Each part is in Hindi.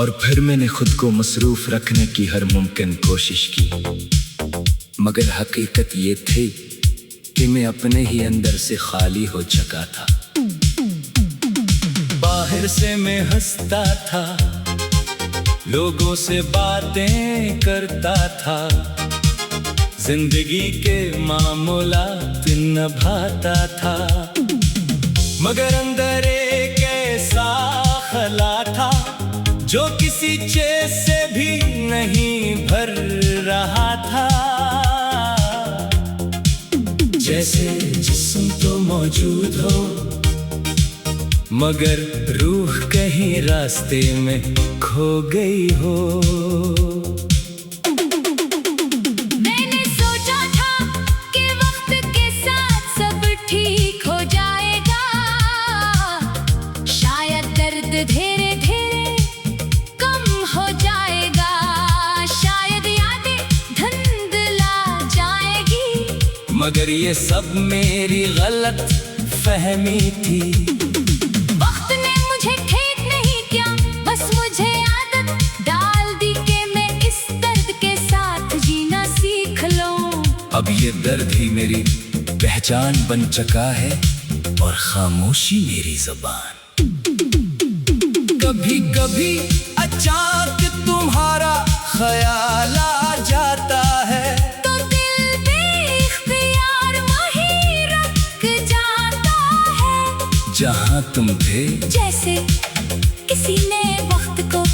और फिर मैंने खुद को मसरूफ रखने की हर मुमकिन कोशिश की, मगर हकीकत ये थी कि मैं अपने ही अंदर से खाली हो चुका था। बाहर से मैं हंसता था, लोगों से बातें करता था, जिंदगी के मामूलात निभाता था, मगर अंदर एक ऐसा खला था जो किसी चीज से भी नहीं भर रहा था। जैसे जिस्म तो मौजूद हो मगर रूह कहीं रास्ते में खो गई हो। मैंने सोचा था कि वक्त के साथ सब ठीक हो जाएगा, शायद दर्द धीरे धीरे कम हो जाएगा, शायद यादें धुंधला जाएगी, मगर ये सब मेरी गलत फहमी थी। अब ये दर्द ही मेरी पहचान बन चुका है और खामोशी मेरी ज़बान। कभी कभी अचानक तुम्हारा ख्याल आ जाता है तो दिल बेइख्तियार वहीं रुक जाता है जहाँ तुम थे। जैसे किसी ने वक्त को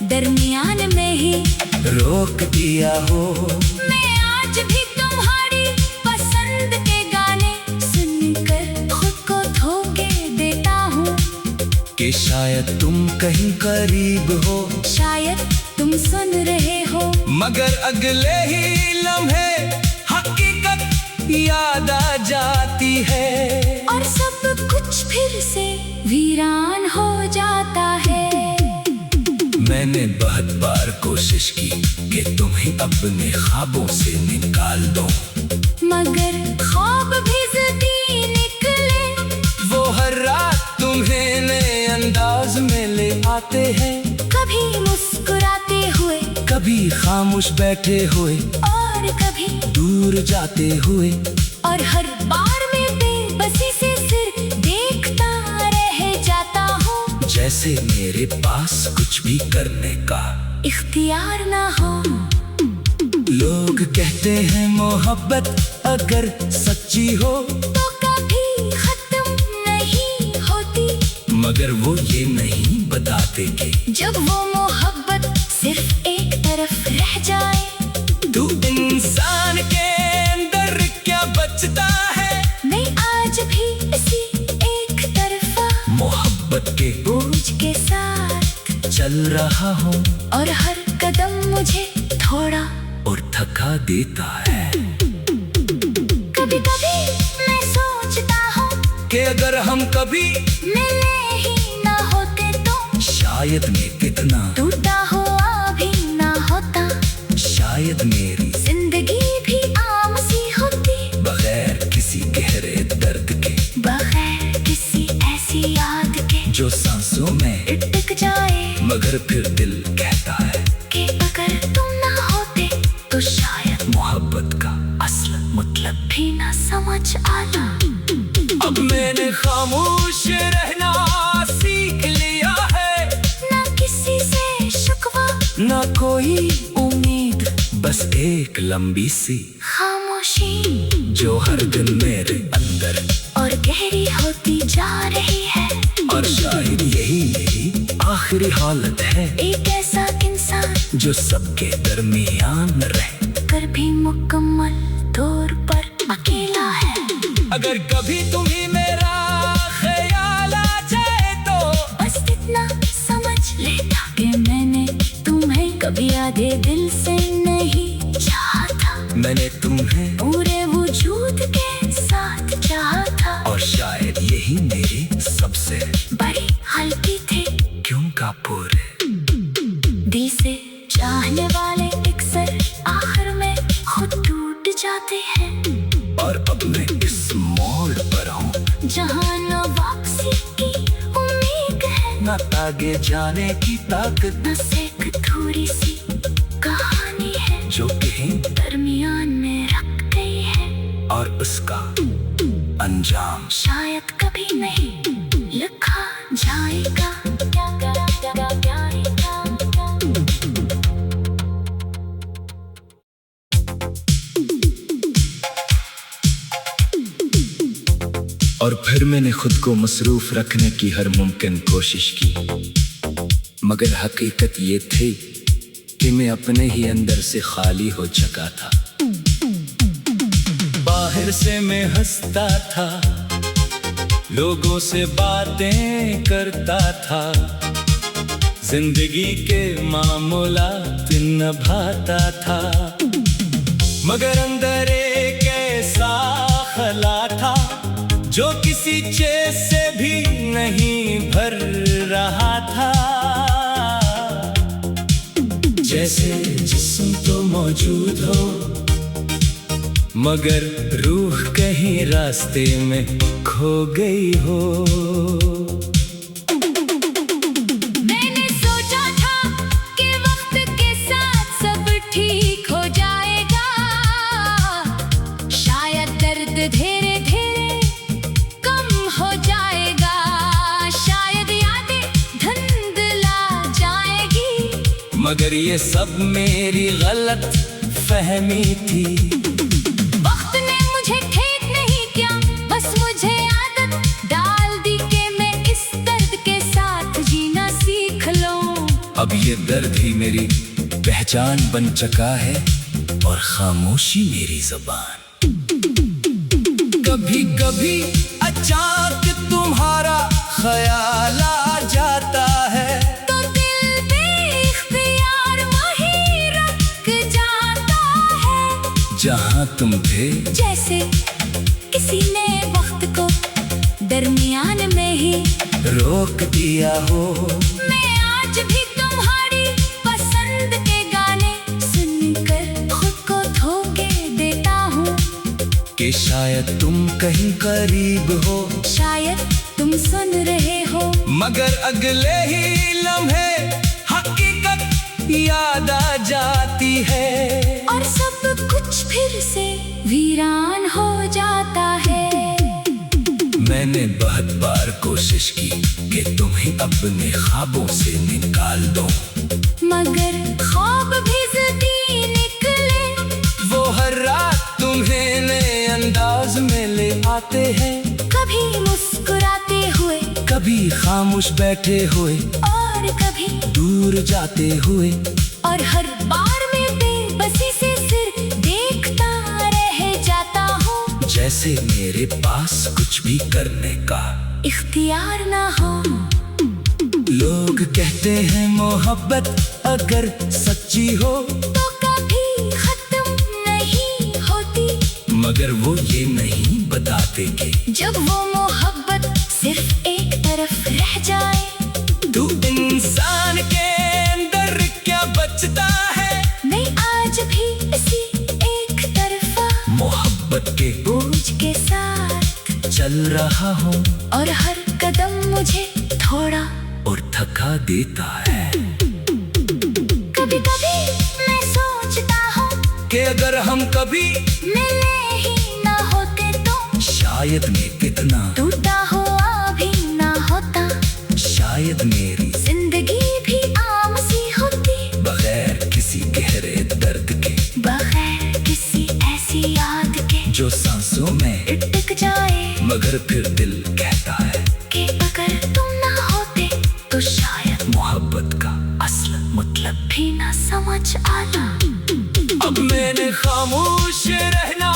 दरमियान में ही रोक दिया हो। मैं आज भी तुम्हारी पसंद के गाने सुनकर खुद को धोखे देता हूँ कि शायद तुम कहीं करीब हो, शायद तुम सुन रहे हो, मगर अगले ही लम्हे हकीकत याद आ जाती है और सब कुछ फिर से वीरान हो जाता है। मैंने बहुत बार कोशिश की कि तुम्हें अपने ख्वाबों से निकाल दो, मगर ख्वाब भी ज़िद्दी निकले, वो हर रात तुम्हें नए अंदाज में ले आते हैं, कभी मुस्कुराते हुए, कभी खामोश बैठे हुए और कभी दूर जाते हुए, और हर बार में बेबसी से सिर देखता रह जाता हूँ, जैसे मेरे पास कुछ भी करने का इख्तियार ना हो। लोग कहते हैं मोहब्बत अगर सच्ची हो तो कभी खत्म नहीं होती, मगर वो ये नहीं बताते कि जब वो मोहब्बत सिर्फ एक तरफ रह जाए तू इंसान के अंदर क्या बचता है। मैं आज भी इसी एक तरफा मोहब्बत के बोझ के साथ चल रहा हूँ और हर कदम मुझे थोड़ा और थका देता है। कभी कभी मैं सोचता हूँ कि अगर हम कभी मिले ही ना होते तो शायद मैं कितना टूटा हुआ भी ना होता, शायद मेरी जिंदगी भी आम सी होती, बगैर किसी गहरे दर्द के, बगैर किसी ऐसी याद के जो सांसों में टिक जाए, मगर फिर दिल कहता है कि अगर तुम ना होते तो शायद मोहब्बत का असल मतलब भी ना समझ आना। अब मैंने खामोश रहना सीख लिया है, ना किसी से शिकवा, ना कोई उम्मीद, बस एक लंबी सी खामोशी जो हर दिन मेरे अंदर और गहरी होती जा रही है, और शायद यही आखिरी हालत है, एक ऐसा इंसान जो सबके दरमियान रह कर भी मुकम्मल तौर पर अकेला है। अगर कभी तुम्हें मेरा ख्याल आ जाए तो बस इतना समझ लेता कि मैंने तुम्हें कभी आधे दिल से नहीं चाहा था, मैंने तुम्हें पूरे वजूद के साथ चाहा था, और शायद यही मेरी सबसे बड़ी गलती थी क्यों का पूरे दी से चाहने वाले अक्सर आखिर में खुद टूट जाते हैं, और अब मैं इस मोड़ पर हूँ जहाँ न वापसी की उम्मीद है न आगे जाने की ताकत, बस एक थोड़ी सी कहानी है जो कहीं दरमियान में रख गई है, और उसका अंजाम शायद कभी नहीं लिखा जाएगा। और फिर मैंने खुद को मसरूफ रखने की हर मुमकिन कोशिश की, मगर हकीकत ये थी कि मैं अपने ही अंदर से खाली हो चुका था। बाहर से मैं हंसता था, लोगों से बातें करता था, जिंदगी के मामूलात निभाता था, मगर अंदर एक ऐसा खला था जो किसी चीज से भी नहीं भर रहा था। जैसे जिस्म तो मौजूद हो, मगर रूह कहीं रास्ते में खो गई हो। मैंने सोचा था कि वक्त के साथ सब ठीक हो जाएगा, शायद दर्द धीरे धीरे कम हो जाएगा, शायद यादें धुंधला जाएगी, मगर ये सब मेरी गलत फहमी थी। वक्त ने मुझे ठीक नहीं किया, बस मुझे आदत डाल दी कि मैं इस दर्द के साथ जीना सीख लूं। अब ये दर्द ही मेरी पहचान बन चुका है और खामोशी मेरी जुबान। कभी कभी अचानक तुम्हारा ख्याल आ जाता है, तो दिल बेइख्तियार वहीं रुक जाता है, जहाँ तुम थे जैसे किसी ने वक्त को दरमियान में ही रोक दिया हो। मैं आज भी तुम्हारी पसंद के गाने सुनकर खुद को धोखे देता हूँ, कि शायद तुम कहीं करीब हो, शायद तुम सुन रहे हो, मगर अगले ही लम्हे हकीकत याद आ जाती है, और सब कुछ फिर से वीरान हो जाता है। मैंने बहुत बार कोशिश की कि तुम्हें अपने ख्वाबों से निकाल दो, मगर ख्वाब भी ज़िद्दी निकले, वो हर रात तुम्हें नए अंदाज में ले आते हैं, कभी मुस्कुराते हुए कभी खामोश बैठे हुए और कभी दूर जाते हुए, और हर बार मैं बेबसी से सिर देखता रह जाता हूँ, जैसे मेरे पास कुछ भी करने का इख्तियार ना हो। लोग कहते हैं मोहब्बत अगर सच्ची हो तो कभी खत्म नहीं होती, मगर वो ये नहीं बताते कि जब वो मोहब्बत सिर्फ एक तरफ रह जाए, तू इंसान के अंदर क्या बचता है। मैं आज भी इसी एक तरफा मोहब्बत के बोझ के साथ चल रहा हूँ, और हर कदम मुझे थोड़ा और थका देता है। कभी कभी मैं सोचता हूँ कि अगर हम कभी मिले ही ना होते तो शायद मैं कितना टूटा हुआ भी ना होता, शायद मेरी जिंदगी भी आम सी होती, बगैर किसी गहरे दर्द के, बगैर किसी ऐसी याद के जो सांसों में टिक जाए, मगर फिर दिल कहता है कि अगर तुम ना होते तो शायद मोहब्बत का असल मतलब भी ना समझ आना। अब मैंने खामोश रहना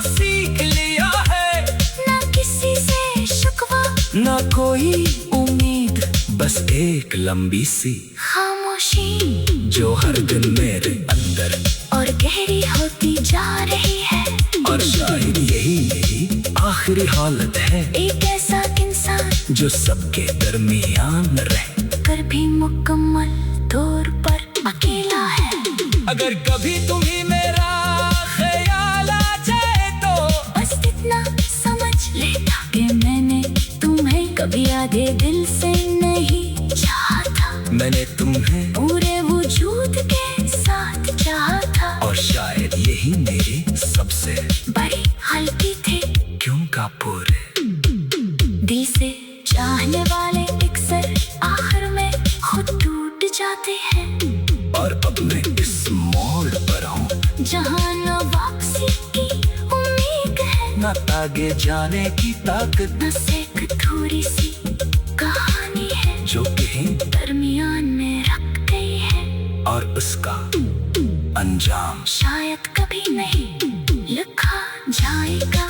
सीख लिया है, ना किसी से शिकवा, ना कोई उम्मीद, बस एक लंबी सी खामोशी जो हर दिन मेरे अंदर और गहरी होती जा रही है, और शायद यही आखिरी हालत है, एक ऐसा इंसान जो सबके दरमियान रह कर भी मुकम्मल तौर पर अकेला है। अगर कभी तुम्हें मेरा ख्याल आ जाए तो बस इतना समझ लेता कि मैंने तुम्हें कभी आधे दिल से नहीं मैंने तुम्हें पूरे वजूद के साथ चाहा था, और शायद यही मेरी सबसे बड़ी गलती थी। क्यों का पूरे दिल से चाहने वाले अक्सर आखिर में खुद टूट जाते हैं। और अब मैं इस मोड़ पर हूँ जहाँ न वापसी की उम्मीद है, न आगे जाने की ताकत, न एक थोड़ी सी कहानी है जो कहीं दरमियान में रख गई है, और उसका अंजाम शायद कभी नहीं लिखा जाएगा।